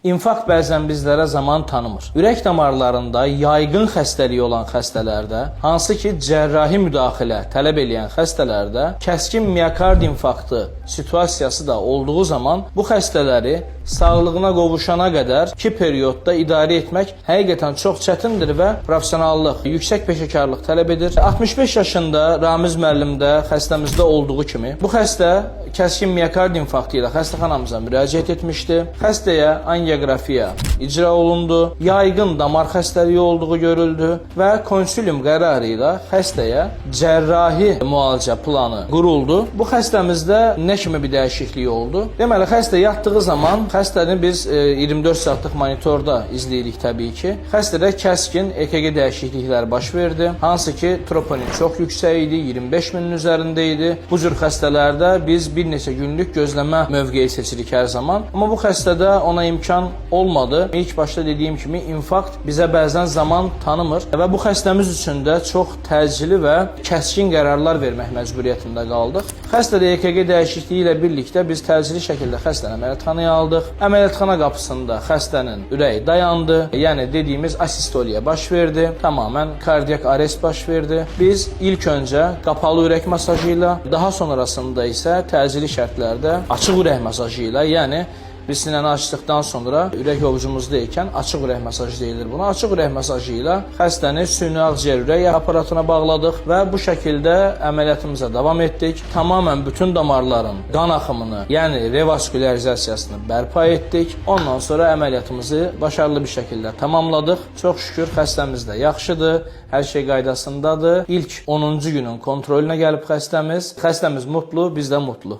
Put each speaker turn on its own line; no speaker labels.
İnfarkt bəzən bizlərə zaman tanımır. Ürək damarlarında yaygın xəstəliyi olan xəstələrdə, hansı ki cərrahi müdaxilə tələb edən xəstələrdə kəskin miokard infarktı situasiyası da olduğu zaman bu xəstələri sağlığına qovuşana qədər 2 periodda idarə etmək həqiqətən çox çətindir və professionallıq, yüksək peşəkarlıq tələb edir. 65 yaşında Ramiz müəllimdə xəstəmizdə olduğu kimi bu xəstə kəskin miokard infarktı ilə xəstəxanamıza müraciət etmişdi. Xəstəyə angiografiya icra olundu, yaygın damar xəstəliyi olduğu görüldü və konsilium qərarı ilə xəstəyə cərrahi müalicə planı quruldu. Bu xəstəmizdə nə kimi bir dəyişiklik oldu? Deməli, xəstə yatdığı zaman xəstəni biz 24 saatlıq monitorda izləyirik təbii ki. Xəstədə kəskin EKG dəyişiklikləri baş verdi. Hansı ki, troponin çox yüksək idi, 25 minin üzərində idi. Bu cür xəstələrdə biz bir neçə günlük gözləmə mövqeyi seçirik hər zaman. Amma bu xəstədə ona imkan olmadı. İlk başda dediyim kimi infarkt bizə bəzən zaman tanımır və bu xəstəmiz üçün də çox təcili və kəskin qərarlar vermək məcburiyyətində qaldıq. Xəstədə EKG dəyişikliyi ilə birlikdə biz təcili şəkildə xəstəni əməliyyatxanaya aldıq. Əməliyyatxana qapısında xəstənin ürəyi dayandı. Yəni dediyimiz asistoliya baş verdi. Tamamilə kardiyak arrest baş verdi. Biz ilk öncə qapalı ürək masajı ilə, daha sonrasında isə təcili şərtlərdə açıq ürək masajı ilə, yəni biz sinəni açdıqdan sonra ürək ovucumuzda ikən açıq ürək masajı deyilir buna. Açıq ürək masajı ilə xəstəni süni ağciyər ürək aparatına bağladıq və bu şəkildə əməliyyatımıza davam etdik. Tamamilə bütün damarların qan axımını, yəni revaskülərizasiyasını bərpa etdik. Ondan sonra əməliyyatımızı başarılı bir şəkildə tamamladıq. Çox şükür xəstəmiz də yaxşıdır, hər şey qaydasındadır. İlk 10-cu günün kontrolünə gəlib xəstəmiz mutlu, biz də mutlu.